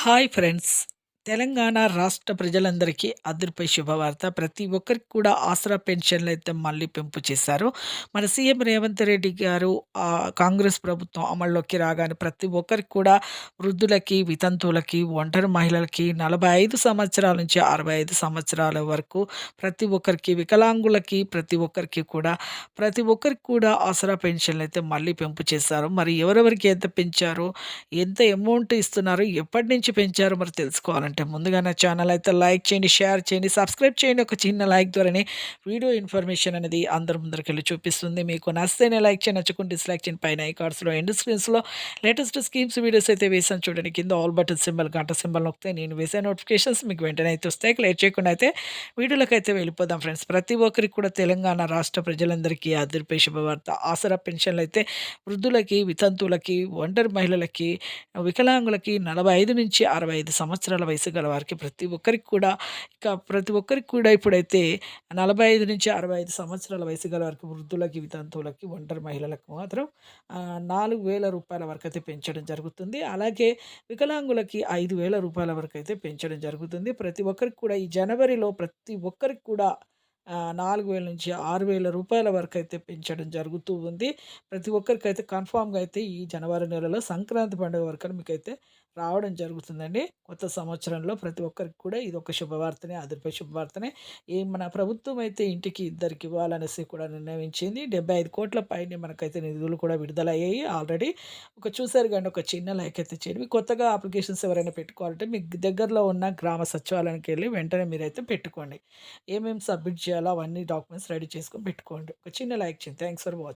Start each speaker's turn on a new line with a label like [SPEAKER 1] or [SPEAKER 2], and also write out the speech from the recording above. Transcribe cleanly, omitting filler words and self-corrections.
[SPEAKER 1] Hi friends. Telangana రాష్ట్ర ప్రజలందరికీ అదిరిపై శుభవార్త. ప్రతి ఒక్కరికి కూడా ఆసరా పెన్షన్‌లయితే మళ్ళీ పెంపు చేశారు. మన సీఎం రేవంత్ రెడ్డి గారు కాంగ్రెస్ ప్రభుత్వం అమల్లోకి రాగానే ప్రతి ఒక్కరికి కూడా వృద్ధులకి, వితంతువులకి, ఒంటరి మహిళలకి 45 సంవత్సరాల నుంచి 65 సంవత్సరాల వరకు ప్రతి ఒక్కరికి, వికలాంగులకి ప్రతి ఒక్కరికి కూడా ఆసరా పెన్షన్‌లయితే మళ్ళీ పెంపు చేశారు. మరి ఎవరెవరికి ఎంత పెంచారు? ఎంత అమౌంట్ ఇస్తున్నారు? ఎప్పటినుంచి పెంచారో మరి తెలుసుకోవాలంటే ముందుగా నా ఛానల్ అయితే లైక్ చేయండి, షేర్ చేయండి, సబ్స్క్రైబ్ చేయండి. ఒక చిన్న లైక్ ద్వారానే వీడియో ఇన్ఫర్మేషన్ అనేది అందరి ముందరికెళ్ళి చూపిస్తుంది. మీకు నచ్చితేనే లైక్ చేయండి, నచ్చకుంటే డిస్లైక్ చేయండి. పైన ఐ కార్డ్స్‌లో, ఎండ్ స్క్రీన్స్‌లో లేటెస్ట్ స్కీమ్స్ వీడియోస్ అయితే వేసాను చూడండి. కింద ఆల్ బటన్ సింబల్, గంట సింబల్ నొక్కితే నేను వేసే నోటిఫికేషన్స్ మీకు వెంటనే అయితే వస్తాయి. లేట్ చేయకుండా అయితే వీడియోలకైతే వెళ్ళిపోదాం ఫ్రెండ్స్. ప్రతి ఒక్కరికి కూడా తెలంగాణ రాష్ట్ర ప్రజలందరికీ అదిరిపోయే శుభవార్త. ఆసరా పెన్షన్‌లయితే వృద్ధులకి, వితంతువులకి, ఒంటరి మహిళలకి, వికలాంగులకి 45-65 సంవత్సరాల వయసు గల వారికి ప్రతి ఒక్కరికి కూడా ఇప్పుడైతే 45-65 సంవత్సరాల వయసు గల వారికి వృద్ధులకి, వితంతువులకి, ఒంటరి మహిళలకు మాత్రం రూ. 4,000 వరకైతే పెంచడం జరుగుతుంది. అలాగే వికలాంగులకి రూ. 5,000 వరకైతే పెంచడం జరుగుతుంది. ప్రతి ఒక్కరికి కూడా ఈ జనవరిలో ప్రతి ఒక్కరికి కూడా 4,000-6,000 వరకైతే పెంచడం జరుగుతూ ఉంది. ప్రతి ఒక్కరికైతే కన్ఫర్మ్‌గా అయితే ఈ జనవరి నెలలో సంక్రాంతి పండుగ వరకని మీకైతే రావడం జరుగుతుందండి. కొత్త సంవత్సరంలో ప్రతి ఒక్కరికి కూడా ఇదొక శుభవార్తనే, అదిరిపోయే శుభవార్తనే. మన ప్రభుత్వం అయితే ఇంటికి ఇద్దరికి ఇవ్వాలనేసి కూడా నిర్ణయించింది. 75 కోట్ల పైనే మనకైతే నిధులు కూడా విడుదలయ్యాయి ఆల్రెడీ. చూసారు గాండి, ఒక చిన్న లైక్ అయితే చేయండి. మీకు కొత్తగా అప్లికేషన్స్ ఎవరైనా పెట్టుకోవాలంటే మీకు దగ్గరలో ఉన్న గ్రామ సచివాలయానికెళ్ళి వెంటనే మీరైతే పెట్టుకోండి. ఏమేమి సబ్మిట్ చేయాలో అవన్నీ డాక్యుమెంట్స్ రెడీ చేసుకొని పెట్టుకోండి. ఒక చిన్న లైక్ చేయండి. Thanks for watching.